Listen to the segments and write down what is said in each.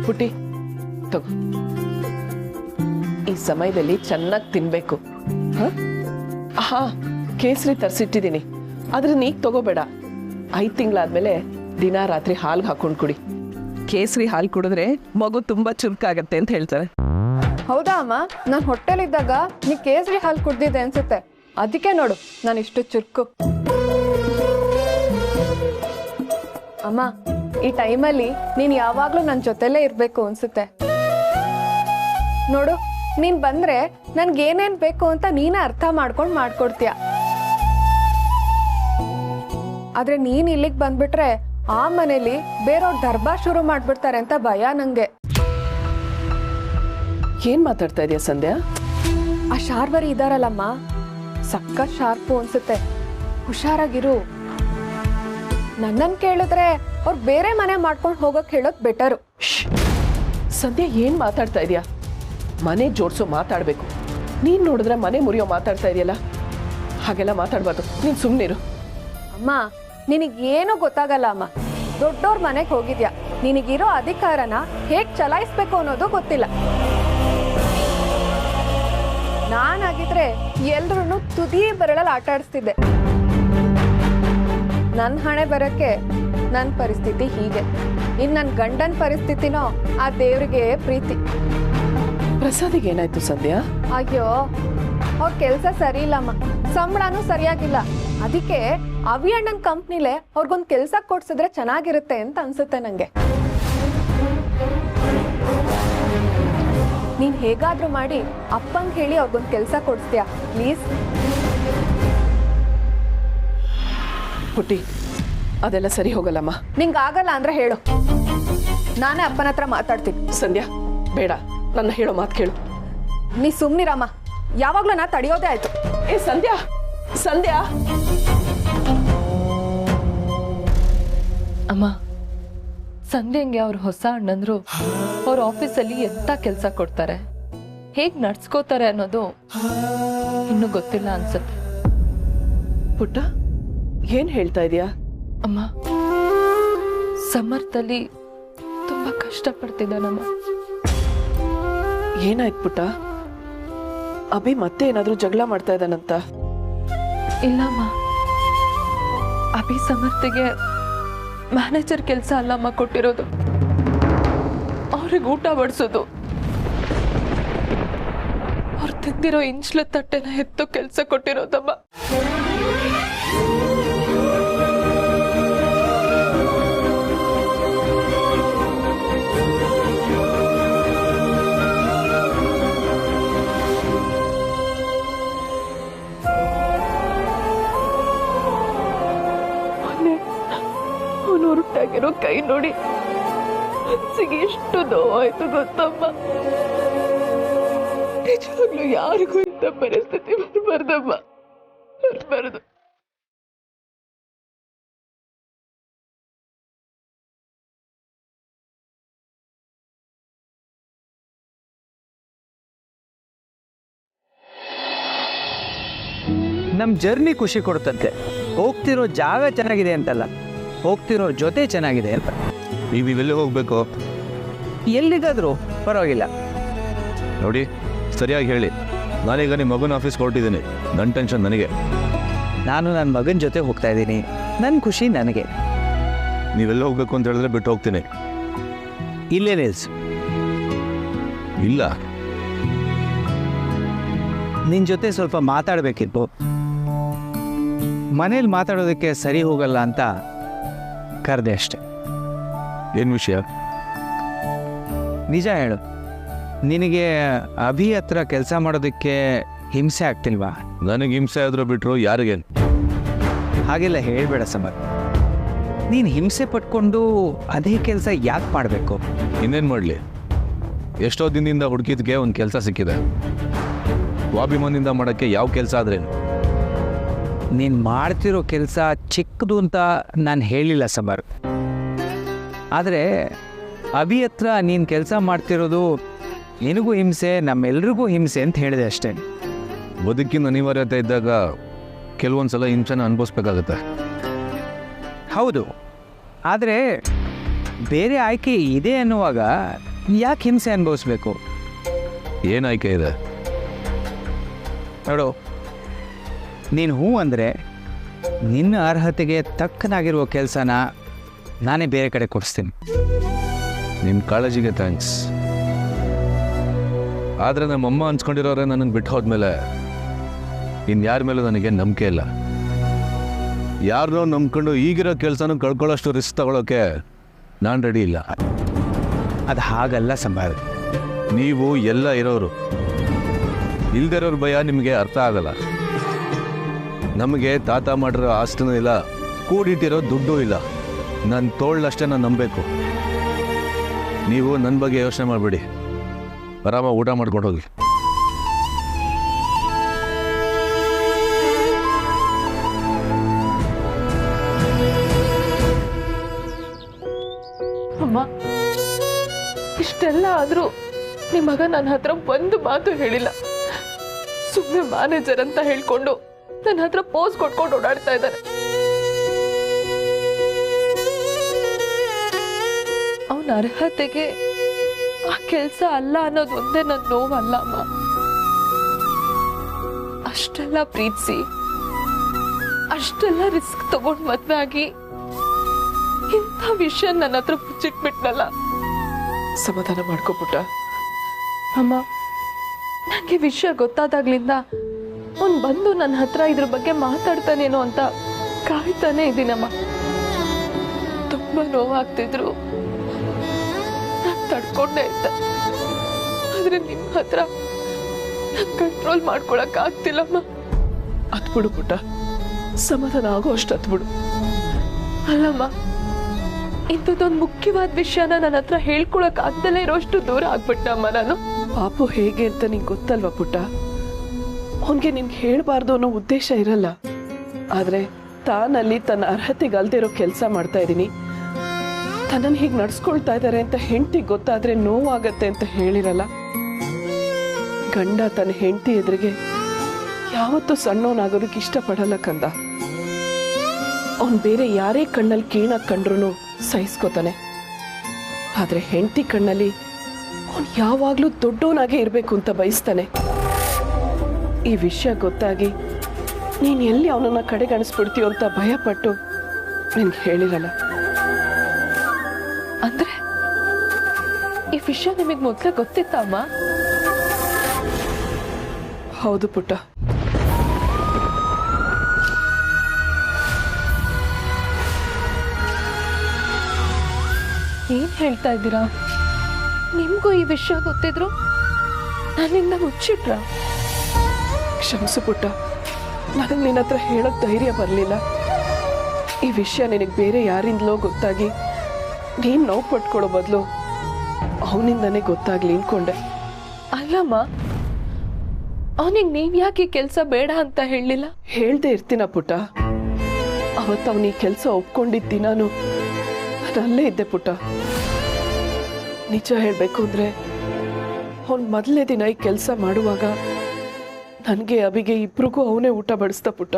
ಪುಟ್ಟಿ ತಗೋ. ಈ ಸಮಯದಲ್ಲಿ ಚೆನ್ನಾಗಿ ತಿನ್ಬೇಕು. ಹಾ ಕೇಸರಿ ತರಿಸಿಟ್ಟಿದ್ದೀನಿ, ಆದ್ರೆ ನೀಗ್ ತಗೋಬೇಡ. 5 ತಿಂಗಳಾದ್ಮೇಲೆ ದಿನ ರಾತ್ರಿ ಹಾಲ್ಗೆ ಹಾಕೊಂಡು ಕುಡಿ. ಕೇಸರಿ ಹಾಲು ಕುಡಿದ್ರೆ ಮಗು ತುಂಬಾ ಚುರುಕಾಗತ್ತೆ ಅಂತ ಹೇಳ್ತಾರೆ. ಹೌದಾ ಅಮ್ಮ? ನಾನು ಹೊಟ್ಟೆಲಿದ್ದಾಗ ನೀ ಕೇಸರಿ ಹಾಲು ಕುಡ್ದಿದ್ದೆ ಅನ್ಸುತ್ತೆ, ಅದಕ್ಕೆ ನೋಡು ನಾನು ಇಷ್ಟು ಚುರುಕು. ಅಮ್ಮ, ಈ ಟೈಮಲ್ಲಿ ನೀನು ಯಾವಾಗ್ಲೂ ನನ್ನ ಜೊತೆಲೇ ಇರಬೇಕು ಅನ್ಸುತ್ತೆ. ನೋಡು, ನೀನ್ ಬಂದ್ರೆ ನನ್ಗೇನೇನ್ ಬೇಕು ಅಂತ ನೀನೇ ಅರ್ಥ ಮಾಡ್ಕೊಂಡು ಮಾಡ್ಕೊಡ್ತೀಯ. ಆದ್ರೆ ನೀನ್ ಇಲ್ಲಿಗೆ ಬಂದ್ಬಿಟ್ರೆ ಆ ಮನೇಲಿ ಬೇರೆಯವ್ರ ದರ್ಬಾರ್ ಶುರು ಮಾಡ್ಬಿಡ್ತಾರೆ ಅಂತ ಭಯ ನಂಗೆ. ಏನ್ ಮಾತಾಡ್ತಾ ಇದೀಯ ಸಂಧ್ಯಾ? ಆ ಶಾರ್ವರಿ ಇದಾರಲ್ಲಮ್ಮ, ಸಖತ್ ಶಾರ್ಪು ಅನ್ಸುತ್ತೆ, ಹುಷಾರಾಗಿರು. ನನ್ನನ್ ಕೇಳಿದ್ರೆ ಅವ್ರು ಬೇರೆ ಮನೆ ಮಾಡ್ಕೊಂಡು ಹೋಗಕ್ ಹೇಳೋದ್ ಬೆಟರು. ಸಂಧ್ಯಾ ಏನ್ ಮಾತಾಡ್ತಾ ಇದೀಯಾ? ಮನೆ ಜೋಡ್ಸೋ ಮಾತಾಡ್ಬೇಕು. ನೀನ್ ನೋಡಿದ್ರೆ ಮನೆ ಮುರಿಯೋ ಮಾತಾಡ್ತಾ ಇದೆಯಲ್ಲ, ಹಾಗೆಲ್ಲ ಮಾತಾಡ್ಬಾರ್ದು. ನೀನ್ ಸುಮ್ನಿರು. ಅಮ್ಮ, ನಿನಗೇನು ಗೊತ್ತಾಗಲ್ಲ ಅಮ್ಮ. ದೊಡ್ಡೋರ್ ಮನೆಗೆ ಹೋಗಿದ್ಯಾ, ನಿನಗಿರೋ ಅಧಿಕಾರನ ಹೇಗ್ ಚಲಾಯಿಸ್ಬೇಕು ಅನ್ನೋದು ಗೊತ್ತಿಲ್ಲ. ನಾನಾಗಿದ್ರೆ ಎಲ್ರೂ ತುದಿ ಬೆರಳಲ್ಲಿ ಆಟ ಆಡಿಸ್ತಿದ್ದೆ. ನನ್ನ ಹಣೆ ಬರಕ್ಕೆ ನನ್ನ ಪರಿಸ್ಥಿತಿ ಹೀಗೆ. ಇನ್ ನನ್ನ ಗಂಡನ ಪರಿಸ್ಥಿತಿನೋ ಆ ದೇವ್ರಿಗೆ ಪ್ರೀತಿ. ಪ್ರಸಾದಿಗೆ ಏನಾಯ್ತು ಸಂಧ್ಯಾ? ಅಯ್ಯೋ, ಅವ್ರ ಕೆಲ್ಸ ಸರಿ ಇಲ್ಲಮ್ಮ, ಸಂಬಳನೂ ಸರಿಯಾಗಿಲ್ಲ. ಅದಕ್ಕೆ ಅವಿ ಅಣ್ಣನ ಕಂಪ್ನಿಲೆ ಅವ್ರಿಗೊಂದು ಕೆಲ್ಸ ಕೊಡ್ಸಿದ್ರೆ ಚೆನ್ನಾಗಿರುತ್ತೆ ಅಂತ ಅನ್ಸುತ್ತೆ ನಂಗೆ. ನೀನ್ ಹೇಗಾದ್ರೂ ಮಾಡಿ ಅಪ್ಪಂಗೆ ಹೇಳಿ ಅವ್ರಿಗೊಂದು ಕೆಲ್ಸ ಕೊಡ್ಸ್ತೀಯಾ ಪ್ಲೀಸ್? ಪುಟ್ಟಿ, ಅದೆಲ್ಲ ಸರಿ ಹೋಗಲ್ಲಮ್ಮ. ನಿಂಗಾಗಲ್ಲ ಅಂದ್ರೆ ಹೇಳು, ನಾನೇ ಅಪ್ಪನ ಹತ್ರ ಮಾತಾಡ್ತೀನಿ. ಸಂಧ್ಯಾ ಬೇಡ, ನನ್ನ ಹೇಳೋ ಮಾತು ಕೇಳು. ನೀ ಸುಮ್ನಿರಮ್ಮ, ಯಾವಾಗ್ಲೂ ನಾ ತಡೆಯೋದೇ ಆಯ್ತು. ಏ ಸಂಧ್ಯಾ, ಸಂಧ್ಯಾ. ಅಮ್ಮ, ಸಂಧ್ಯಂಗೆ ಅವ್ರ ಹೊಸ ಅಣ್ಣಂದ್ರು ಅವ್ರ ಆಫೀಸಲ್ಲಿ ಎಂತ ಕೆಲಸ ಕೊಡ್ತಾರೆ, ಹೇಗ್ ನಡ್ಸ್ಕೋತಾರೆ ಅನ್ನೋದು ಇನ್ನೂ ಗೊತ್ತಿಲ್ಲ ಅನ್ಸುತ್ತೆ. ಪುಟ್ಟ, ಏನ್ ಹೇಳ್ತಾ ಇದೀಯಾ? ಅಮ್ಮ, ಸಮರ್ಥಲ್ಲಿ ತುಂಬಾ ಕಷ್ಟಪಡ್ತಿದ್ದಾನಮ್ಮ. ಏನಾಯ್ತು ಪುಟ್ಟ? ಅಭಿ ಮತ್ತೆ ಏನಾದ್ರೂ ಜಗಳ ಮಾಡ್ತಾ ಇದ್ದಾನಂತ? ಇಲ್ಲಮ್ಮ, ಅಭಿ ಸಮರ್ಥಿಗೆ ಮ್ಯಾನೇಜರ್ ಕೆಲಸ ಅಲ್ಲಮ್ಮ ಕೊಟ್ಟಿರೋದು, ಅವ್ರಿಗೆ ಊಟ ಬಡಿಸೋದು, ಅವ್ರು ತಿಂದಿರೋ ಇಂಚ್ಲ ತಟ್ಟೆನ ಎತ್ತೋ ಕೆಲಸ ಕೊಟ್ಟಿರೋದಮ್ಮ. ಹೊರಟಾಗಿರೋ ಕೈ ನೋಡಿ ಮನಸ್ಸಿಗೆ ಎಷ್ಟು ನೋವಾಯ್ತು ಗೊತ್ತಮ್ಮ. ನಿಜವಾಗ್ಲೂ ಯಾರಿಗೂ ಇಂಥ ಪರಿಸ್ಥಿತಿ ಬರಬಾರ್ದಮ್ಮ, ಬರಬಾರ್ದು. ನಮ್ಮ ಜರ್ನಿ ಖುಷಿ ಕೊಡುತ್ತಂತೆ. ಹೋಗ್ತಿರೋ ಜಾಗ ಚೆನ್ನಾಗಿದೆ ಅಂತಲ್ಲ, ಹೋಗ್ತಿರೋ ಜೊತೆ ಚೆನ್ನಾಗಿದೆ ಅಂತ. ನೀವು ಇವೆಲ್ಲೇ ಹೋಗಬೇಕು? ಎಲ್ಲಿಗಾದರೂ ಪರವಾಗಿಲ್ಲ. ನೋಡಿ, ಸರಿಯಾಗಿ ಹೇಳಿ. ನಾನೀಗ ನಿಮ್ಮ ಮಗನ ಆಫೀಸ್ಗೆ ಹೊರಟಿದ್ದೀನಿ. ನನ್ನ ಟೆನ್ಷನ್ ನನಗೆ. ನಾನು ನನ್ನ ಮಗನ ಜೊತೆ ಹೋಗ್ತಾ ಇದ್ದೀನಿ, ನನ್ನ ಖುಷಿ ನನಗೆ. ನೀವೆಲ್ಲ ಹೋಗ್ಬೇಕು ಅಂತ ಹೇಳಿದ್ರೆ ಬಿಟ್ಟು ಹೋಗ್ತೀನಿ. ಇಲ್ಲೇ ನಿಲ್ಸು. ಇಲ್ಲ, ನಿನ್ನ ಜೊತೆ ಸ್ವಲ್ಪ ಮಾತಾಡಬೇಕಿತ್ತು. ಮನೇಲಿ ಮಾತಾಡೋದಕ್ಕೆ ಸರಿ ಹೋಗಲ್ಲ ಅಂತ ಕರೆದೆ ಅಷ್ಟೆ. ಏನು ವಿಷಯ? ನಿಜ ಹೇಳು, ನಿನಗೆ ಅಭಿ ಹತ್ರ ಕೆಲಸ ಮಾಡೋದಕ್ಕೆ ಹಿಂಸೆ ಆಗ್ತಿಲ್ವಾ? ನನಗೆ ಹಿಂಸೆ ಆದರೂ ಬಿಟ್ಟರು ಯಾರಿಗೆ? ಹಾಗೆಲ್ಲ ಹೇಳಬೇಡ ಸಮರ್. ನೀನು ಹಿಂಸೆ ಪಟ್ಕೊಂಡು ಅದೇ ಕೆಲಸ ಯಾಕೆ ಮಾಡಬೇಕು? ಇನ್ನೇನು ಮಾಡಲಿ? ಎಷ್ಟೋ ದಿನದಿಂದ ಹುಡುಕಿದ್ಗೆ ಒಂದು ಕೆಲಸ ಸಿಕ್ಕಿದೆ. ಸ್ವಾಭಿಮಾನದಿಂದ ಮಾಡೋಕ್ಕೆ ಯಾವ ಕೆಲಸ ಆದ್ರೇನು? ನೀನು ಮಾಡ್ತಿರೋ ಕೆಲಸ ಚಿಕ್ಕದು ಅಂತ ನಾನು ಹೇಳಿಲ್ಲ ಸಮರ್. ಆದರೆ ಅಭಿ ಹತ್ರ ನೀನು ಕೆಲಸ ಮಾಡ್ತಿರೋದು ನಿನಗೂ ಹಿಂಸೆ, ನಮ್ಮೆಲ್ರಿಗೂ ಹಿಂಸೆ ಅಂತ ಹೇಳಿದೆ ಅಷ್ಟೇ. ಬದುಕಿನ ಅನಿವಾರ್ಯತೆ ಇದ್ದಾಗ ಕೆಲವೊಂದು ಸಲ ಹಿಂಸೆನ ಅನುಭವಿಸ್ಬೇಕಾಗತ್ತೆ. ಹೌದು, ಆದರೆ ಬೇರೆ ಆಯ್ಕೆ ಇದೆ ಅನ್ನುವಾಗ ಯಾಕೆ ಹಿಂಸೆ ಅನುಭವಿಸ್ಬೇಕು? ಏನು ಆಯ್ಕೆ ಇದೆ? ನೋಡು, ನೀನು ಹ್ಞೂ ಅಂದರೆ ನಿನ್ನ ಅರ್ಹತೆಗೆ ತಕ್ಕನಾಗಿರುವ ಕೆಲಸನ ನಾನೇ ಬೇರೆ ಕಡೆ ಕೊಡಿಸ್ತೀನಿ. ನಿಮ್ಮ ಕಾಳಜಿಗೆ ಥ್ಯಾಂಕ್ಸ್. ಆದರೆ ನಮ್ಮಮ್ಮ ಅನ್ಸ್ಕೊಂಡಿರೋರೆ ನನ್ನನ್ನು ಬಿಟ್ಟು ಹೋದ್ಮೇಲೆ ಇನ್ಯಾರ ಮೇಲೂ ನನಗೆ ನಂಬಿಕೆ ಇಲ್ಲ. ಯಾರನ್ನೋ ನಂಬ್ಕೊಂಡು ಈಗಿರೋ ಕೆಲಸನೂ ಕಳ್ಕೊಳ್ಳೋಷ್ಟು ರಿಸ್ಕ್ ತಗೊಳ್ಳೋಕೆ ನಾನು ರೆಡಿ ಇಲ್ಲ. ಅದು ಹಾಗಲ್ಲ ಸಂಭಾರ. ನೀವು ಎಲ್ಲ ಇರೋರು, ಇಲ್ದಿರೋರ ಭಯ ನಿಮಗೆ ಅರ್ಥ ಆಗಲ್ಲ. ನಮಗೆ ತಾತ ಮಾಡಿರೋ ಆಸ್ತಿನೂ ಇಲ್ಲ, ಕೂಡಿಟ್ಟಿರೋ ದುಡ್ಡು ಇಲ್ಲ. ನನ್ನ ತೋಳಷ್ಟೇ ನಾನು ನಂಬಬೇಕು. ನೀವು ನನ್ನ ಬಗ್ಗೆ ಯೋಚನೆ ಮಾಡಬೇಡಿ, ಆರಾಮಾಗಿ ಊಟ ಮಾಡ್ಕೊಂಡು ಹೋಗಿ. ಅಮ್ಮ, ಇಷ್ಟೆಲ್ಲ ಆದ್ರೂ ನಿಮ್ಮ ಮಗ ನನ್ನ ಹತ್ರ ಒಂದು ಮಾತು ಹೇಳಿಲ್ಲ. ಸುಮ್ಮನೆ ಮ್ಯಾನೇಜರ್ ಅಂತ ಹೇಳ್ಕೊಂಡು ನನ್ನ ಹತ್ರ ಪೋಸ್ ಕೊಟ್ಕೊಂಡು ಓಡಾಡ್ತಾ ಇದ್ದಾರೆ. ಅವನ ಅರ್ಹತೆಗೆ ಆ ಕೆಲಸ ಅಲ್ಲ ಅನ್ನೋದು ಒಂದೇ ನನ್ನ ನೋವಲ್ಲ ಅಮ್ಮ. ಅಷ್ಟೆಲ್ಲ ಪ್ರೀತಿಸಿ ಅಷ್ಟೆಲ್ಲ ರಿಸ್ಕ್ ತಗೊಂಡು ಮದ್ವೆ ಆಗಿ ಇಂಥ ವಿಷಯ ನನ್ನ ಹತ್ರ ಮುಚ್ಚಿಟ್ಬಿಟ್ನಲ್ಲ. ಸಮಾಧಾನ ಮಾಡ್ಕೊಬಿಟ್ಟ. ಅಮ್ಮ, ನನಗೆ ವಿಷಯ ಗೊತ್ತಾದಾಗ್ಲಿಂದ ಅವ್ನು ಬಂದು ನನ್ನ ಹತ್ರ ಇದ್ರ ಬಗ್ಗೆ ಮಾತಾಡ್ತಾನೇನೋ ಅಂತ ಕಾಯ್ತಾನೆ ಇದ್ದೀನಮ್ಮ. ತುಂಬಾ ನೋವಾಗ್ತಿದ್ರು, ನಾನು ತಡ್ಕೊಂಡೇ ಇದ್ದೆ. ಆದ್ರೆ ನಿಮ್ಮ ಹತ್ರ ಕಂಟ್ರೋಲ್ ಮಾಡ್ಕೊಳಕ್ ಆಗ್ತಿಲ್ಲಮ್ಮ. ಹತ್ಬಿಡು ಪುಟ್ಟ, ಸಮಾಧಾನ ಆಗೋ ಅಷ್ಟು ಹತ್ಬಿಡು. ಅಲ್ಲಮ್ಮ, ಇಂಥದ್ದೊಂದು ಮುಖ್ಯವಾದ ವಿಷಯನ ನನ್ನ ಹತ್ರ ಹೇಳ್ಕೊಳಕ್ ಆಗ್ದಲೇ ಇರೋಷ್ಟು ದೂರ ಆಗ್ಬಿಟ್ಟಮ್ಮ ನಾನು. ಪಾಪು ಹೇಗೆ ಅಂತ ನಿಂಗೆ ಗೊತ್ತಲ್ವಾ ಪುಟ್ಟ. ಅವನಿಗೆ ನಿನ್ಗೆ ಹೇಳ್ಬಾರ್ದು ಅನ್ನೋ ಉದ್ದೇಶ ಇರಲ್ಲ. ಆದ್ರೆ ತಾನಲ್ಲಿ ತನ್ನ ಅರ್ಹತೆಗೆ ಅಲ್ದೇ ಇರೋ ಕೆಲಸ ಮಾಡ್ತಾ ಇದ್ದೀನಿ, ತನ್ನನ್ನು ಹೀಗೆ ನಡ್ಸ್ಕೊಳ್ತಾ ಇದ್ದಾರೆ ಅಂತ ಹೆಂಡತಿಗೆ ಗೊತ್ತಾದ್ರೆ ನೋವಾಗತ್ತೆ ಅಂತ ಹೇಳಿರಲ್ಲ. ಗಂಡ ತನ್ನ ಹೆಂಡತಿ ಎದುರಿಗೆ ಯಾವತ್ತೂ ಸಣ್ಣವನಾಗೋದಕ್ಕೆ ಇಷ್ಟಪಡಲ್ಲ ಕಂದ. ಅವನ್ ಬೇರೆ ಯಾರೇ ಕಣ್ಣಲ್ಲಿ ಕೀಣಾಗಿ ಕಂಡ್ರು ಸಹಿಸ್ಕೋತಾನೆ. ಆದ್ರೆ ಹೆಂಡತಿ ಕಣ್ಣಲ್ಲಿ ಅವನು ಯಾವಾಗ್ಲೂ ದೊಡ್ಡವನಾಗೇ ಇರಬೇಕು ಅಂತ ಬಯಸ್ತಾನೆ. ಈ ವಿಷಯ ಗೊತ್ತಾಗಿ ನೀನ್ ಎಲ್ಲಿ ಅವನನ್ನ ಕಡೆಗಣಿಸ್ಬಿಡ್ತೀಯೋ ಅಂತ ಭಯಪಟ್ಟು ನಿನ್ಗೆ ಹೇಳಿರಲ್ಲ. ಅಂದ್ರೆ ಈ ವಿಷಯ ನಿಮಗೆ ಮೊದಲೇ ಗೊತ್ತಿತ್ತಾ ಅಮ್ಮ? ಹೌದು ಪುಟ್ಟ. ಏನ್ ಹೇಳ್ತಾ ಇದ್ದೀರಾ? ನಿಮ್ಗೂ ಈ ವಿಷಯ ಗೊತ್ತಿದ್ರು ನನ್ನಿಂದ ಮುಚ್ಚಿಟ್ರ? ಕ್ಷಮಿಸು ಪುಟ್ಟ, ನನಗೆ ನಿನ್ನ ಹತ್ರ ಹೇಳೋಕ್ ಧೈರ್ಯ ಬರಲಿಲ್ಲ. ಈ ವಿಷಯ ನಿನಗೆ ಬೇರೆ ಯಾರಿಂದಲೋ ಗೊತ್ತಾಗಿ ನೀನು ನೋವು ಪಟ್ಕೊಳ್ಳೋ ಬದಲು ಅವನಿಂದನೇ ಗೊತ್ತಾಗ್ಲಿ ಅನ್ಕೊಂಡೆ. ಅಲ್ಲಮ್ಮ, ಅವನಿಗೆ ನೀವ್ ಯಾಕೆ ಕೆಲಸ ಬೇಡ ಅಂತ ಹೇಳಲಿಲ್ಲ? ಹೇಳ್ದೆ ಇರ್ತೀನ ಪುಟ್ಟ. ಅವತ್ತು ಅವನು ಈ ಕೆಲಸ ಒಪ್ಕೊಂಡಿದ್ದ ದಿನಾನು ನಾನು ಅಲ್ಲೇ ಇದ್ದೆ ಪುಟ್ಟ. ನಿಜ ಹೇಳಬೇಕು ಅಂದ್ರೆ ಅವನು ಮೊದಲನೇ ದಿನ ಈ ಕೆಲಸ ಮಾಡುವಾಗ ನನಗೆ ಅಬಿಗೆ ಇಬ್ರಿಗೂ ಅವನೇ ಊಟ ಬಡಿಸ್ದ ಪುಟ್ಟ.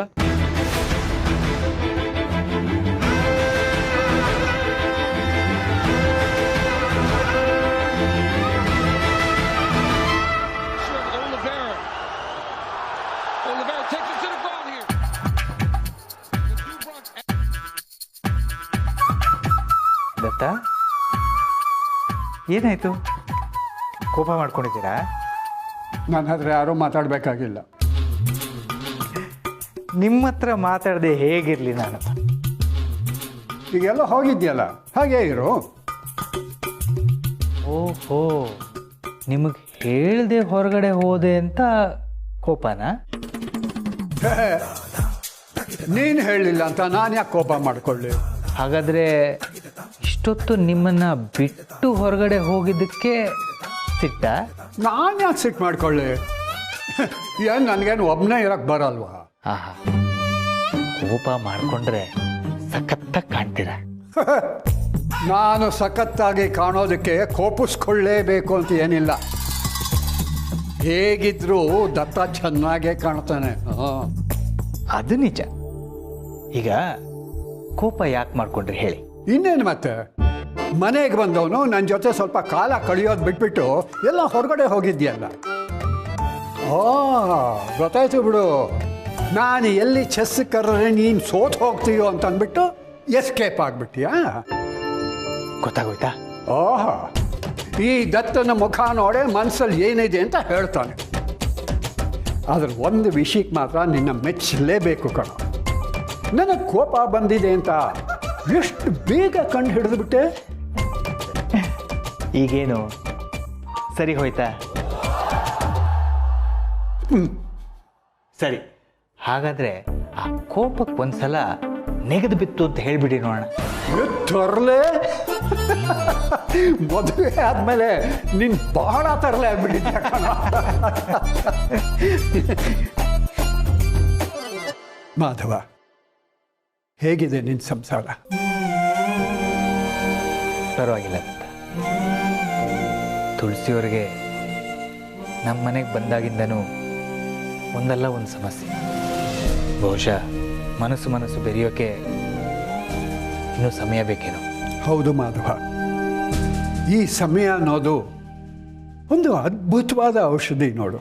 ದತ್ತ, ಏನಾಯ್ತು? ಕೋಪ ಮಾಡ್ಕೊಂಡಿದ್ದೀರಾ? ನನ್ನ ಹತ್ರ ಯಾರೂ ಮಾತಾಡಬೇಕಾಗಿಲ್ಲ. ನಿಮ್ಮ ಹತ್ರ ಮಾತಾಡದೆ ಹೇಗಿರಲಿ ನಾನು? ಈಗೆಲ್ಲ ಹೋಗಿದ್ಯಲ್ಲ, ಹಾಗೇ ಇರು. ಓಹೋ, ನಿಮಗೆ ಹೇಳ್ದೆ ಹೊರಗಡೆ ಹೋದೆ ಅಂತ ಕೋಪನಾ? ನೀನು ಹೇಳಿಲ್ಲ ಅಂತ ನಾನು ಯಾಕೆ ಕೋಪ ಮಾಡ್ಕೊಳ್ಳಿ? ಹಾಗಾದರೆ ಇಷ್ಟೊತ್ತು ನಿಮ್ಮನ್ನು ಬಿಟ್ಟು ಹೊರಗಡೆ ಹೋಗಿದ್ದಕ್ಕೆ ಸಿಟ್ಟ? ನಾನು ಯಾಕೆ ಸಿಟ್ಟು ಮಾಡ್ಕೊಳ್ಳಿ? ಏನು ನನಗೇನು ಒಬ್ಬನೇ ಇರೋಕ್ಕೆ ಬರಲ್ವಾ? ಆಹಾ, ಕೋಪ ಮಾಡಿಕೊಂಡ್ರೆ ಸಖತ್ತಾಗಿ ಕಾಣ್ತೀರ. ನಾನು ಸಖತ್ತಾಗಿ ಕಾಣೋದಕ್ಕೆ ಕೋಪಿಸ್ಕೊಳ್ಳೇಬೇಕು ಅಂತ ಏನಿಲ್ಲ. ಹೇಗಿದ್ರೂ ದತ್ತ ಚೆನ್ನಾಗೇ ಕಾಣ್ತಾನೆ. ಅದು ನಿಜ. ಈಗ ಕೋಪ ಯಾಕೆ ಮಾಡ್ಕೊಂಡ್ರಿ ಹೇಳಿ? ಇನ್ನೇನು ಮತ್ತೆ ಮನೆಗೆ ಬಂದವನು ನನ್ನ ಜೊತೆ ಸ್ವಲ್ಪ ಕಾಲ ಕಳೆಯೋದು ಬಿಟ್ಬಿಟ್ಟು ಎಲ್ಲ ಹೊರಗಡೆ ಹೋಗಿದ್ಯಲ್ಲ. ಓ ಗೊತ್ತಾಯ್ತು ಬಿಡು, ನಾನು ಎಲ್ಲಿ ಚೆಸ್ ಕರ್ರೆ ನೀನು ಸೋತ್ ಹೋಗ್ತೀಯೋ ಅಂತ ಅಂದ್ಬಿಟ್ಟು ಎಸ್ಕೇಪ್ ಆಗ್ಬಿಟ್ಟಿಯಾ? ಗೊತ್ತಾಗೋಯ್ತಾ? ಓಹ, ಈ ದತ್ತನ ಮುಖ ನೋಡೆ ಮನಸ್ಸಲ್ಲಿ ಏನಿದೆ ಅಂತ ಹೇಳ್ತಾನೆ. ಆದ್ರೆ ಒಂದು ವಿಷಯಕ್ಕೆ ಮಾತ್ರ ನಿನ್ನ ಮೆಚ್ಚಲೇಬೇಕು ಕಣ. ನನಗೆ ಕೋಪ ಬಂದಿದೆ ಅಂತ ಎಷ್ಟು ಬೇಗ ಕಂಡು ಹಿಡಿದ್ಬಿಟ್ಟೆ. ಈಗೇನು ಸರಿ ಹೋಯ್ತಾ? ಸರಿ, ಹಾಗಾದ್ರೆ ಆ ಕೋಪಕ್ಕೆ ಒಂದ್ಸಲ ನೆಗೆದು ಬಿತ್ತು ಅಂತ ಹೇಳ್ಬಿಡಿ ನೋಡೋಣ. ತರಲೆ ಮದುವೆ ಆದ್ಮೇಲೆ ನೀನ್ ಬಹಳ ತರಲೆ ಆಗ್ಬಿಟ್ಟಿದ್ಯ ಕಣ. ಮಾಧವ, ಹೇಗಿದೆ ನಿನ್ ಸಂಸಾರ? ಪರವಾಗಿಲ್ಲ ಅಂತ. ತುಳಸಿಯವ್ರಿಗೆ ನಮ್ಮ ಮನೆಗೆ ಬಂದಾಗಿಂದನೂ ಒಂದಲ್ಲ ಒಂದು ಸಮಸ್ಯೆ. ಬಹುಶಃ ಮನಸ್ಸು ಬೆರೆಯೋಕೆ ಇನ್ನೂ ಸಮಯ ಬೇಕೇನೋ. ಹೌದು ಮಾಧವ, ಈ ಸಮಯ ಅನ್ನೋದು ಒಂದು ಅದ್ಭುತವಾದ ಔಷಧಿ ನೋಡು.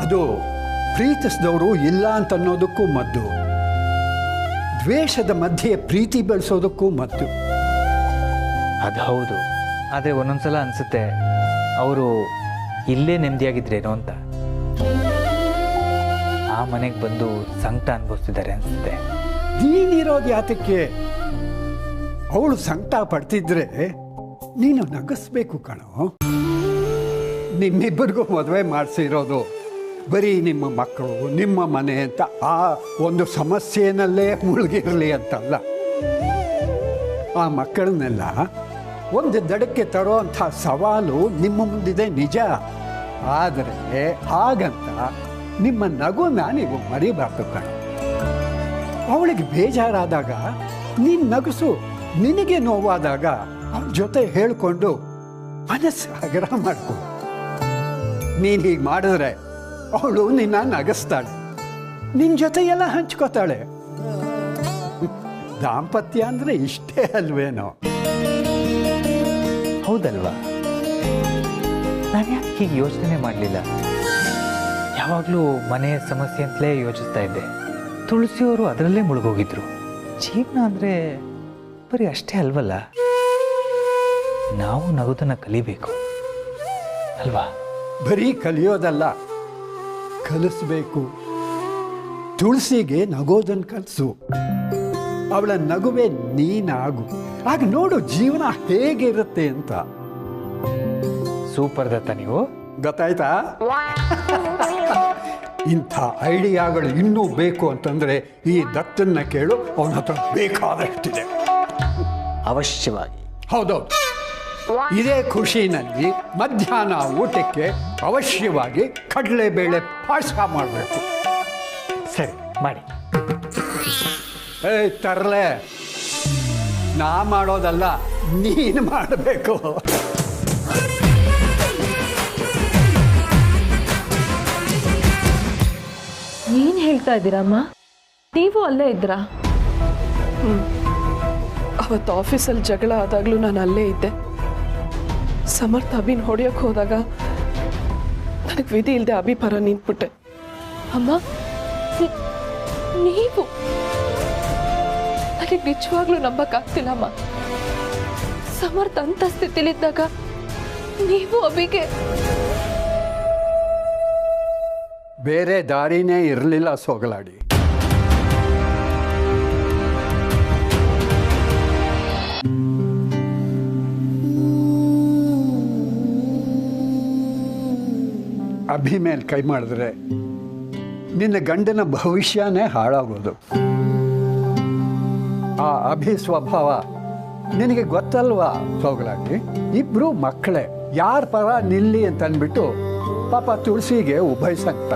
ಅದು ಪ್ರೀತಿಸಿದವರು ಇಲ್ಲ ಅಂತ ಅನ್ನೋದಕ್ಕೂ ಮದ್ದು, ದ್ವೇಷದ ಮಧ್ಯೆ ಪ್ರೀತಿ ಬೆಳೆಸೋದಕ್ಕೂ ಮದ್ದು. ಅದು ಹೌದು, ಆದರೆ ಒಂದೊಂದ್ಸಲ ಅನಿಸುತ್ತೆ ಅವರು ಇಲ್ಲೇ ನೆಮ್ಮದಿಯಾಗಿದ್ರೇನೋ ಅಂತ. ಆ ಮನೆಗೆ ಬಂದು ಸಂಕಟ ಅನುಭವಿಸ್ತಿದ್ದಾರೆ ಅನಿಸುತ್ತೆ. ನೀನಿರೋದು ಯಾತಕ್ಕೆ? ಅವಳು ಸಂಕಟ ಪಡ್ತಿದ್ರೆ ನೀನು ನಗಿಸ್ಬೇಕು ಕಣೋ. ನಿಮ್ಮಿಬ್ಬರಿಗೂ ಮದುವೆ ಮಾಡಿಸಿರೋದು ಬರೀ ನಿಮ್ಮ ಮಕ್ಕಳು, ನಿಮ್ಮ ಮನೆ ಅಂತ ಆ ಒಂದು ಸಮಸ್ಯೆನಲ್ಲೇ ಮುಳುಗಿರಲಿ ಅಂತಲ್ಲ. ಆ ಮಕ್ಕಳನ್ನೆಲ್ಲ ಒಂದು ದಡಕ್ಕೆ ತರೋ ಅಂಥ ಸವಾಲು ನಿಮ್ಮ ಮುಂದಿದೆ ನಿಜ. ಆದರೆ ಹಾಗಂತ ನಿಮ್ಮ ನಗುನ ನೀವು ಮರಿಬಾರ್ದು ಕಣ. ಅವಳಿಗೆ ಬೇಜಾರಾದಾಗ ನೀನು ನಗಿಸು, ನಿನಗೆ ನೋವಾದಾಗ ಅವಳ ಜೊತೆ ಹೇಳ್ಕೊಂಡು ಮನಸ್ಸು ಹಗರ ಮಾಡ್ಕೊ. ನೀನು ಹೀಗೆ ಮಾಡಿದ್ರೆ ಅವಳು ನಿನ್ನ ನಗಿಸ್ತಾಳೆ, ನಿನ್ನ ಜೊತೆ ಎಲ್ಲ ಹಂಚ್ಕೋತಾಳೆ. ದಾಂಪತ್ಯ ಅಂದರೆ ಇಷ್ಟೇ ಅಲ್ವೇನೋ? ಹೌದಲ್ವಾ? ನಾನು ಯಾಕೆ ಹೀಗೆ ಯೋಚನೆ ಮಾಡಲಿಲ್ಲ? ಯಾವಾಗಲೂ ಮನೆ ಸಮಸ್ಯೆ ಅಂತಲೇ ಯೋಚಿಸ್ತಾ ಇದ್ದೆ. ತುಳಸಿಯವರು ಅದರಲ್ಲೇ ಮುಳುಗೋಗಿದ್ರು. ಜೀವನ ಅಂದರೆ ಬರೀ ಅಷ್ಟೇ ಅಲ್ವಲ್ಲ, ನಾವು ನಗೋದನ್ನು ಕಲಿಬೇಕು ಅಲ್ವಾ? ಬರೀ ಕಲಿಯೋದಲ್ಲ, ಕಲಿಸ್ಬೇಕು. ತುಳಸಿಗೆ ನಗೋದನ್ನು ಕಲಿಸು, ಅವಳ ನಗುವೆ ನೀನಾಗು. ಆಗ ನೋಡು ಜೀವನ ಹೇಗಿರುತ್ತೆ ಅಂತ. ಸೂಪರ್ ದತ್ತ, ನೀವು ಗೊತ್ತಾಯ್ತಾ? ಇಂಥ ಐಡಿಯಾಗಳು ಇನ್ನೂ ಬೇಕು ಅಂತಂದ್ರೆ ಈ ದತ್ತನ್ನ ಕೇಳು, ಅವನ ಹತ್ರ ಬೇಕಾದಷ್ಟಿದೆ. ಅವಶ್ಯವಾಗಿ. ಹೌದೌದು, ಇದೇ ಖುಷಿನಲ್ಲಿ ಮಧ್ಯಾಹ್ನ ಊಟಕ್ಕೆ ಅವಶ್ಯವಾಗಿ ಕಡಲೆಬೇಳೆ ಪಾಯಸ ಮಾಡಬೇಕು. ಸರಿ ಮಾಡಿ. ಏಯ್ ತರ್ಲೆ, ನಾ ಮಾಡೋದಲ್ಲ, ನೀನು ಮಾಡಬೇಕು. ಏನ್ ಹೇಳ್ತಾ ಇದ್ದೀರಮ್ಮ? ನೀವು ಅಲ್ಲೇ ಇದ್ರಾ? ಅವತ್ತು ಆಫೀಸಲ್ಲಿ ಜಗಳ ಆದಾಗಲೂ ನಾನು ಅಲ್ಲೇ ಇದ್ದೆ. ಸಮರ್ಥ ಅಭಿನ್ ಹೊಡೆಯೋಕೆ ಹೋದಾಗ ನನಗೆ ವಿಧಿ ಇಲ್ಲದೆ ಅಭಿ ಪರ ನಿಂತ್ಬಿಟ್ಟೆ. ಅಮ್ಮ, ನೀವು? ನನಗೆ ನಿಜವಾಗ್ಲೂ ನಂಬಕ್ಕಾಗ್ತಿಲ್ಲಮ್ಮ. ಸಮರ್ಥ ಅಂತ ಸ್ಥಿತಿಲಿದ್ದಾಗ ನೀವು ಅಭಿಗೆ ಬೇರೆ ದಾರಿನೇ ಇರಲಿಲ್ಲ ಸೋಗಲಾಡಿ. ಅಭಿ ಮೇಲೆ ಕೈ ಮಾಡಿದ್ರೆ ನಿನ್ನ ಗಂಡನ ಭವಿಷ್ಯನೇ ಹಾಳಾಗೋದು. ಆ ಅಭಿ ಸ್ವಭಾವ ನಿನಗೆ ಗೊತ್ತಲ್ವಾ ಸೋಗಲಾಡಿ? ಇಬ್ರು ಮಕ್ಕಳೇ, ಯಾರ ಪರ ನಿಲ್ಲಿ ಅಂತ ಅಂದ್ಬಿಟ್ಟು ಪಾಪ ತುಳಸಿಗೆ ಉಭಯಿಸಂತ.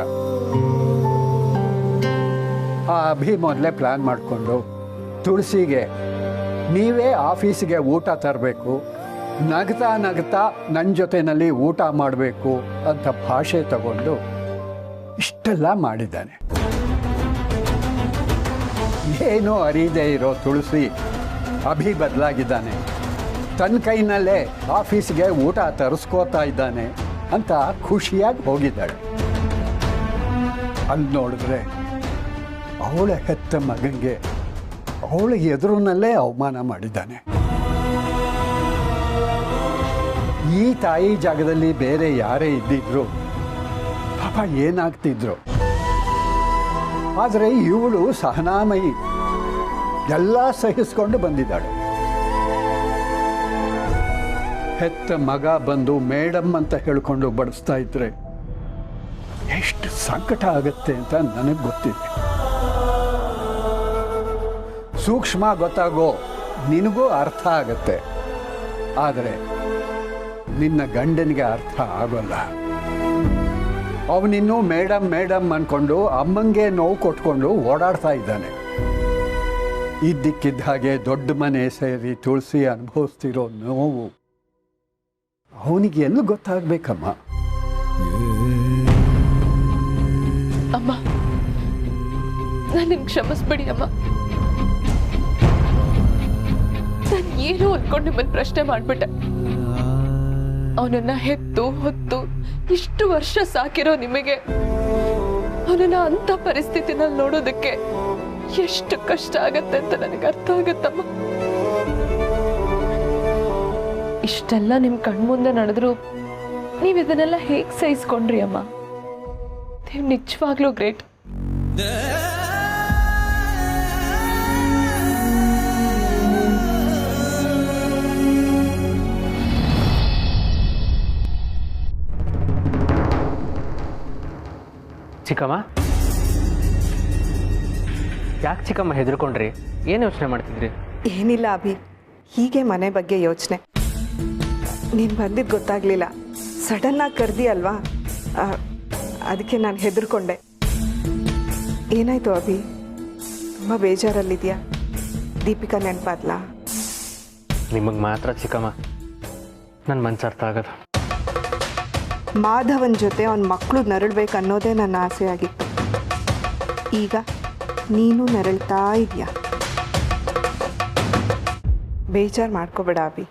ಆ ಅಭಿ ಮೊದಲೇ ಪ್ಲ್ಯಾನ್ ಮಾಡಿಕೊಂಡು ತುಳಸಿಗೆ ನೀವೇ ಆಫೀಸಿಗೆ ಊಟ ತರಬೇಕು, ನಗ್ತಾ ನಗ್ತಾ ನನ್ನ ಜೊತೆಯಲ್ಲಿ ಊಟ ಮಾಡಬೇಕು ಅಂತ ಭಾಷೆ ತಗೊಂಡು ಇಷ್ಟೆಲ್ಲ ಮಾಡಿದ್ದಾನೆ. ಏನೂ ಅರಿಯದೇ ಇರೋ ತುಳಸಿ ಅಭಿ ಬದಲಾಗಿದ್ದಾನೆ. ತನ್ನ ಕೈನಲ್ಲೇ ಆಫೀಸ್ಗೆ ಊಟ ತರಿಸ್ಕೋತಾ ಇದ್ದಾನೆ ಅಂತ ಖುಷಿಯಾಗಿ ಹೋಗಿದ್ದಾಳೆ. ಅಲ್ಲಿ ನೋಡಿದ್ರೆ ಅವಳ ಹೆತ್ತ ಮಗನಿಗೆ ಅವಳ ಎದುರಿನಲ್ಲೇ ಅವಮಾನ ಮಾಡಿದ್ದಾನೆ. ಈ ತಾಯಿ ಜಾಗದಲ್ಲಿ ಬೇರೆ ಯಾರೇ ಇದ್ದಿದ್ರು ಪಾಪ ಏನಾಗ್ತಿದ್ರು. ಆದರೆ ಇವಳು ಸಹನಾಮಯಿ, ಎಲ್ಲ ಸಹಿಸ್ಕೊಂಡು ಬಂದಿದ್ದಾಳೆ. ಹೆತ್ತ ಮಗ ಬಂದು ಮೇಡಮ್ ಅಂತ ಹೇಳ್ಕೊಂಡು ಬಡಿಸ್ತಾ ಇದ್ರೆ ಎಷ್ಟು ಸಂಕಟ ಆಗುತ್ತೆ ಅಂತ ನನಗೆ ಗೊತ್ತಿದೆ. ಸೂಕ್ಷ್ಮ ಗೊತ್ತಾಗೋ ನಿನಗೂ ಅರ್ಥ ಆಗತ್ತೆ, ಆದರೆ ನಿನ್ನ ಗಂಡನಿಗೆ ಅರ್ಥ ಆಗೋಲ್ಲ. ಅವನಿನ್ನೂ ಮೇಡಮ್ ಮೇಡಮ್ ಅಂದ್ಕೊಂಡು ಅಮ್ಮಂಗೆ ನೋವು ಕೊಟ್ಕೊಂಡು ಓಡಾಡ್ತಾ ಇದ್ದಾನೆ. ಇದ್ದಕ್ಕಿದ್ದ ಹಾಗೆ ದೊಡ್ಡ ಮನೆ ಸೇರಿ ತುಳಸಿ ಅನುಭವಿಸ್ತಿರೋ ನೋವು ಅವನಿಗೆ ಎಲ್ಲಿ ಗೊತ್ತಾಗಬೇಕಮ್ಮ? ಅಮ್ಮ, ನಾನು ನಿಮ್ಗೆ ಕ್ಷಮಿಸ್ಬಿಡಿ ಅಮ್ಮ. ನಾನು ಏನೋ ಅನ್ಕೊಂಡು ನಿಮ್ಮನ್ನು ಪ್ರಶ್ನೆ ಮಾಡ್ಬಿಟ್ಟೆ. ಅವನನ್ನ ಹೆತ್ತು ಹೊತ್ತು ಇಷ್ಟು ವರ್ಷ ಸಾಕಿರೋ ನಿಮಗೆ ಅವನನ್ನ ಅಂತ ಪರಿಸ್ಥಿತಿನಲ್ಲಿ ನೋಡೋದಕ್ಕೆ ಎಷ್ಟು ಕಷ್ಟ ಆಗತ್ತೆ ಅಂತ ನನಗೆ ಅರ್ಥ ಆಗತ್ತಮ್ಮ. ಇಷ್ಟೆಲ್ಲ ನಿಮ್ ಕಣ್ಮುಂದೆ ನಡೆದ್ರು ನೀವ್ ಇದನ್ನೆಲ್ಲ ಹೇಗ್ ಸಹಿಸ್ಕೊಂಡ್ರಿ ಅಮ್ಮ? ನೀವು ನಿಜವಾಗ್ಲೂ ಗ್ರೇಟ್. ಚಿಕ್ಕಮ್ಮ, ಯಾಕೆ ಚಿಕ್ಕಮ್ಮ ಹೆದರ್ಕೊಂಡ್ರಿ? ಏನು ಯೋಚನೆ ಮಾಡ್ತಿದ್ರಿ? ಏನಿಲ್ಲ ಅಭಿ, ಹೀಗೆ ಮನೆ ಬಗ್ಗೆ ಯೋಚನೆ. ನೀನು ಬಂದಿದ್ದು ಗೊತ್ತಾಗಲಿಲ್ಲ, ಸಡನ್ನಾಗಿ ಕರೆದಿ ಅಲ್ವಾ, ಅದಕ್ಕೆ ನಾನು ಹೆದರ್ಕೊಂಡೆ. ಏನಾಯ್ತು ಅಭಿ, ತುಂಬ ಬೇಜಾರಲ್ಲಿದೆಯಾ? ದೀಪಿಕಾ ನೆನಪಾದ್ಲಾ? ನಿಮಗೆ ಮಾತ್ರ ಚಿಕ್ಕಮ್ಮ ನನ್ನ ಮನಸ್ಸು ಅರ್ಥ ಆಗೋದು. ಮಾಧವನ್ ಜೊತೆ ಅವನ ಮಕ್ಕಳು ನರಳಬೇಕು ಅನ್ನೋದೇ ನನ್ನ ಆಸೆ ಆಗಿತ್ತು. ಈಗ ನೀನು ನರಳ್ತಾ ಇದೆಯಾ. ಬೇಜಾರು ಮಾಡ್ಕೋಬೇಡ ಅಭಿ,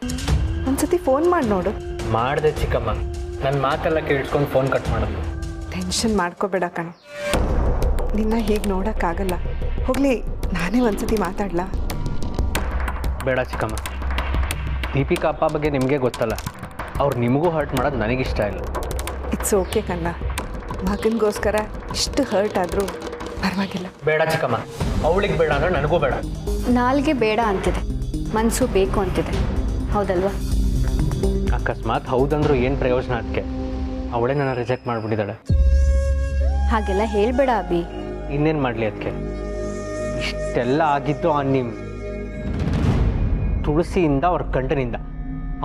ಒಂದ್ಸತಿ ಫೋನ್ ಮಾಡಿ ನೋಡು. ಮಾಡಿದೆ ಚಿಕ್ಕಮ್ಮ, ನನ್ನ ಮಾತೆಲ್ಲ ಕೇಳಿಸ್ಕೊಂಡು ಫೋನ್ ಕಟ್ ಮಾಡೋದು. ಟೆನ್ಷನ್ ಮಾಡ್ಕೋಬೇಡ ಕಣ, ನಿನ್ನ ಹೇಗೆ ನೋಡೋಕ್ಕಾಗಲ್ಲ. ಹೋಗಲಿ, ನಾನೇ ಒಂದ್ಸತಿ ಮಾತಾಡ್ಲಾ? ಬೇಡ ಚಿಕ್ಕಮ್ಮ, ದೀಪಿಕಾ ಅಪ್ಪ ಬಗ್ಗೆ ನಿಮಗೆ ಗೊತ್ತಲ್ಲ, ಅವ್ರು ನಿಮಗೂ ಹರ್ಟ್ ಮಾಡೋದು ನನಗಿಷ್ಟ ಇಲ್ಲ. ಇಟ್ಸ್ ಓಕೆ ಕಣ್ಣ, ಮಗನಿಗೋಸ್ಕರ ಇಷ್ಟು ಹರ್ಟ್ ಆದರೂ ಪರವಾಗಿಲ್ಲ. ಬೇಡ ಚಿಕ್ಕಮ್ಮ, ಅವಳಿಗೆ ಬೇಡ ಅಂದ್ರೆ ನನಗೂ ಬೇಡ. ನಾಲ್ಗೆ ಬೇಡ ಅಂತಿದೆ, ಮನಸ್ಸು ಬೇಕು ಅಂತಿದೆ, ಹೌದಲ್ವಾ? ಅಕಸ್ಮಾತ್ ಹೌದಂದ್ರೂ ಏನು ಪ್ರಯೋಜನ? ಅದಕ್ಕೆ ಅವಳೇ ನನ್ನ ರಿಜೆಕ್ಟ್ ಮಾಡಿಬಿಟ್ಟಿದ್ದಾಳೆ. ಹಾಗೆಲ್ಲ ಹೇಳ್ಬೇಡ ಅಭಿ. ಇನ್ನೇನು ಮಾಡಲಿ? ಅದಕ್ಕೆ ಇಷ್ಟೆಲ್ಲ ಆಗಿದ್ದು ನಿಮ್ಮ ತುಳಸಿಯಿಂದ, ಅವ್ರ ಗಂಡನಿಂದ,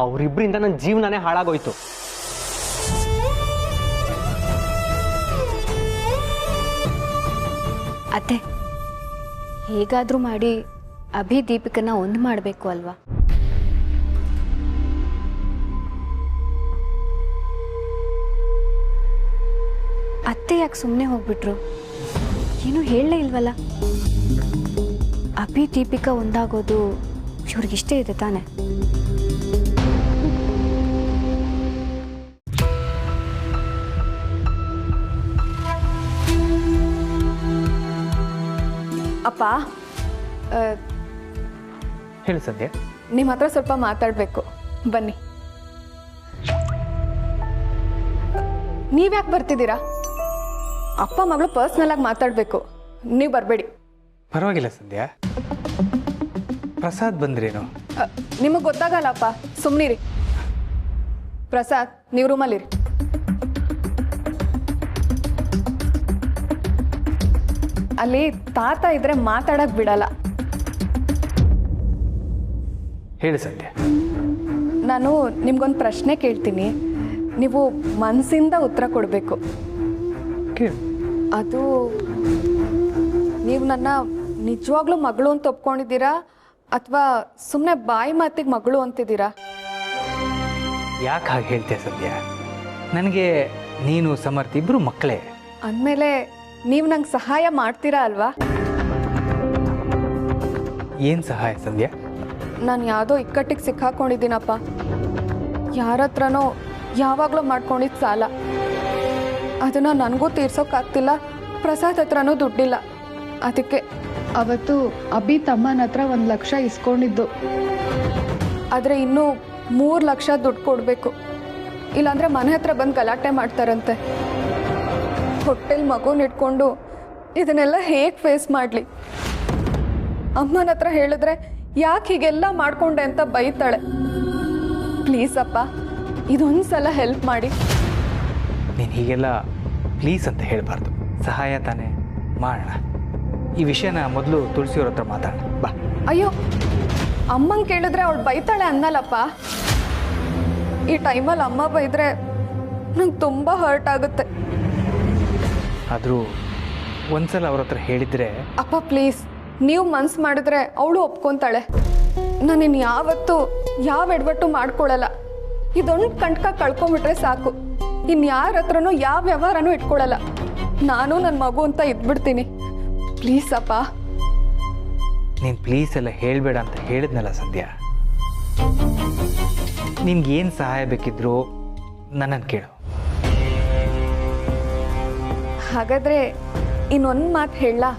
ಅವರಿಬ್ಬರಿಂದ ನನ್ನ ಜೀವನನೇ ಹಾಳಾಗೋಯ್ತು. ಅತ್ತೆ, ಹೇಗಾದರೂ ಮಾಡಿ ಅಭಿ ದೀಪಿಕನ್ನ ಒಂದು ಮಾಡಬೇಕು ಅಲ್ವಾ? ಅತ್ತೆ ಯಾಕೆ ಸುಮ್ಮನೆ ಹೋಗ್ಬಿಟ್ರು? ಏನು ಹೇಳಲೇ ಇಲ್ವಲ್ಲ? ಅಭಿ ದೀಪಿಕಾ ಒಂದಾಗೋದು ಇವ್ರಿಗಿಷ್ಟೇ ಇದೆ ತಾನೆ? ಅಪ್ಪ, ಹೇಳಿ ಸಂಧ್ಯಾ. ನಿಮ್ಮ ಹತ್ರ ಸ್ವಲ್ಪ ಮಾತಾಡಬೇಕು, ಬನ್ನಿ. ನೀವ್ಯಾಕೆ ಬರ್ತಿದ್ದೀರಾ? ಅಪ್ಪ ಮಗಳು ಪರ್ಸ್ನಲ್ ಆಗಿ ಮಾತಾಡಬೇಕು, ನೀವು ಬರಬೇಡಿ. ಪರವಾಗಿಲ್ಲ ಸಂಧ್ಯಾ, ಪ್ರಸಾದ್ ಬಂದ್ರೇನು? ನಿಮಗೆ ಗೊತ್ತಾಗಲ್ಲಪ್ಪ, ಸುಮ್ಮನಿರಿ. ಪ್ರಸಾದ್, ನೀವು ರೂಮಲ್ಲಿರಿ. ಅಲ್ಲಿ ತಾತ ಇದ್ರೆ ಮಾತಾಡಕ್ ಬಿಡಲ್ಲ. ಹೇಳಿ ಸಂಧ್ಯಾ. ನಾನು ನಿಮ್ಗೊಂದು ಪ್ರಶ್ನೆ ಕೇಳ್ತೀನಿ, ನೀವು ಮನಸ್ಸಿಂದ ಉತ್ತರ ಕೊಡಬೇಕು. ಕೇಳು. ಅದು, ನೀವು ನನ್ನ ನಿಜವಾಗ್ಲೂ ಮಗಳು ಅಂತ ಒಪ್ಕೊಂಡಿದ್ದೀರಾ ಅಥವಾ ಸುಮ್ಮನೆ ಬಾಯಿ ಮಾತಿಗೆ ಮಗಳು ಅಂತಿದ್ದೀರಾ? ಯಾಕೆ ಹಾಗೆ ಹೇಳ್ತೀಯ ಸಂಧ್ಯಾ? ನನಗೆ ನೀನು ಸಮರ್ಥ ಇಬ್ಬರು ಮಕ್ಕಳೇ ಅಂದಮೇಲೆ ನೀವು ನಂಗೆ ಸಹಾಯ ಮಾಡ್ತೀರಾ ಅಲ್ವಾ? ಏನು ಸಹಾಯ ಸಂಧ್ಯಾ? ನಾನು ಯಾವುದೋ ಇಕ್ಕಟ್ಟಿಗೆ ಸಿಕ್ಕಾಕೊಂಡಿದ್ದೀನಪ್ಪ. ಯಾರ ಹತ್ರನೋ ಯಾವಾಗಲೂ ಮಾಡ್ಕೊಂಡಿದ್ದು ಸಾಲ, ಅದನ್ನು ನನಗೂ ತೀರ್ಸೋಕ್ಕಾಗ್ತಿಲ್ಲ. ಪ್ರಸಾದ್ ಹತ್ರನೂ ದುಡ್ಡಿಲ್ಲ. ಅದಕ್ಕೆ ಅವತ್ತು ಅಭಿ ತಮ್ಮನ ಹತ್ರ 1 ಲಕ್ಷ ಇಸ್ಕೊಂಡಿದ್ದು. ಆದರೆ ಇನ್ನೂ 3 ಲಕ್ಷ ದುಡ್ಡು ಕೊಡಬೇಕು, ಇಲ್ಲಾಂದರೆ ಮನೆ ಹತ್ರ ಬಂದು ಗಲಾಟೆ ಮಾಡ್ತಾರಂತೆ. ಹೊಟ್ಟೆಲ್ ಮಗುನ ಇಟ್ಕೊಂಡು ಇದನ್ನೆಲ್ಲ ಹೇಗೆ ಫೇಸ್ ಮಾಡಲಿ? ಅಮ್ಮನ ಹತ್ರ ಹೇಳಿದ್ರೆ ಯಾಕೆ ಹೀಗೆಲ್ಲ ಮಾಡ್ಕೊಂಡೆ ಅಂತ ಬೈತಾಳೆ. ಪ್ಲೀಸ್ ಅಪ್ಪ, ಇದೊಂದು ಸಲ ಹೆಲ್ಪ್ ಮಾಡಿ. ನೀನು ಹೀಗೆಲ್ಲ ಪ್ಲೀಸ್ ಅಂತ ಹೇಳಬಾರ್ದು. ಸಹಾಯ ತಾನೇ ಮಾಡೋಣ. ಈ ವಿಷಯನ ಮೊದಲು ತುಳಸಿಯವ್ರ ಹತ್ರ ಮಾತಾಡೋಣ ಬಾ. ಅಯ್ಯೋ, ಅಮ್ಮಂಗೆ ಕೇಳಿದ್ರೆ ಅವಳು ಬೈತಾಳೆ ಅನ್ನಲ್ಲಪ್ಪ. ಈ ಟೈಮಲ್ಲಿ ಅಮ್ಮ ಬೈದ್ರೆ ನಂಗೆ ತುಂಬ ಹರ್ಟ್ ಆಗುತ್ತೆ. ಆದರೂ ಒಂದ್ಸಲ ಅವ್ರ ಹತ್ರ ಹೇಳಿದರೆ. ಅಪ್ಪ ಪ್ಲೀಸ್, ನೀವು ಮನ್ಸು ಮಾಡಿದ್ರೆ ಅವಳು ಒಪ್ಕೊತಾಳೆ. ನಾನಿನ್ನು ಯಾವತ್ತೂ ಯಾವ ಎಡವಟ್ಟು ಮಾಡ್ಕೊಳ್ಳಲ್ಲ. ಇದೊಂದು ಕಂಟಕ ಕಳ್ಕೊಂಬಿಟ್ರೆ ಸಾಕು. ಇನ್ಯಾರ ಹತ್ರನೂ ಯಾವ ವ್ಯವಹಾರನೂ ಇಟ್ಕೊಳ್ಳಲ್ಲ. ನಾನು ನನ್ನ ಮಗು ಅಂತ ಇದ್ಬಿಡ್ತೀನಿ. ಪ್ಲೀಸ್ ಅಪ್ಪ. ನೀನು ಪ್ಲೀಸ್ ಎಲ್ಲ ಹೇಳಬೇಡ ಅಂತ ಹೇಳಿದ್ನಲ್ಲ ಸಂಧ್ಯಾ. ನಿನ್ಗೇನು ಸಹಾಯ ಬೇಕಿದ್ರು ನನ್ನನ್ನು ಕೇಳು. ಹಾಗಾದರೆ ಇನ್ನೊಂದು ಮಾತು ಹೇಳಲಾ?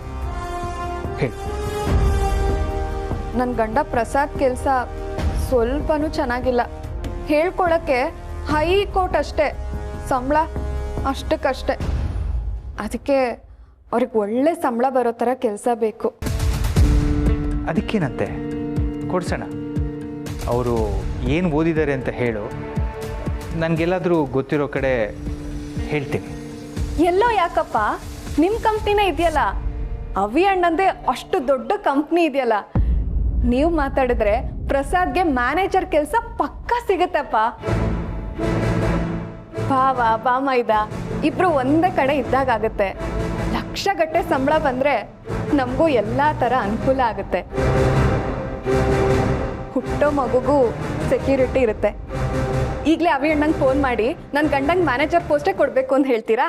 ಹೇಳು. ನನ್ನ ಗಂಡ ಪ್ರಸಾದ್ ಕೆಲಸ ಸ್ವಲ್ಪನೂ ಚೆನ್ನಾಗಿಲ್ಲ. ಹೇಳ್ಕೊಳಕ್ಕೆ ಹೈಕೋರ್ಟ್ ಅಷ್ಟೇ, ಸಂಬಳ ಅಷ್ಟಕ್ಕಷ್ಟೇ. ಅದಕ್ಕೆ ಅವ್ರಿಗೆ ಒಳ್ಳೆ ಸಂಬಳ ಬರೋ ಥರ ಕೆಲಸ ಬೇಕು. ಅದಕ್ಕೇನಂತೆ ಕೊಡ್ಸೋಣ. ಅವರು ಏನು ಓದಿದ್ದಾರೆ ಅಂತ ಹೇಳು, ನನಗೆಲ್ಲಾದರೂ ಗೊತ್ತಿರೋ ಕಡೆ ಹೇಳ್ತೀನಿ. ಎಲ್ಲೋ ಯಾಕಪ್ಪ, ನಿಮ್ಮ ಕಂಪ್ನಿನೇ ಇದೆಯಲ್ಲ, ಅವಿ ಅಣ್ಣಂದೇ ಅಷ್ಟು ದೊಡ್ಡ ಕಂಪ್ನಿ ಇದೆಯಲ್ಲ. ನೀವು ಮಾತಾಡಿದ್ರೆ ಪ್ರಸಾದ್ಗೆ ಮ್ಯಾನೇಜರ್ ಕೆಲಸ ಪಕ್ಕಾ ಸಿಗುತ್ತಪ್ಪ. ಬಾ ಮೈದ, ಇಬ್ರು ಒಂದೇ ಕಡೆ ಇದ್ದಾಗುತ್ತೆ. ಲಕ್ಷಗಟ್ಟೆ ಸಂಬಳ ಬಂದರೆ ನಮಗೂ ಎಲ್ಲ ಥರ ಅನುಕೂಲ ಆಗುತ್ತೆ. ಹುಟ್ಟೋ ಮಗುಗೂ ಸೆಕ್ಯೂರಿಟಿ ಇರುತ್ತೆ. ಈಗಲೇ ಅವಿ ಅಣ್ಣಂಗೆ ಫೋನ್ ಮಾಡಿ ನನ್ನ ಗಂಡಂಗೆ ಮ್ಯಾನೇಜರ್ ಪೋಸ್ಟೇ ಕೊಡಬೇಕು ಅಂತ ಹೇಳ್ತೀರಾ?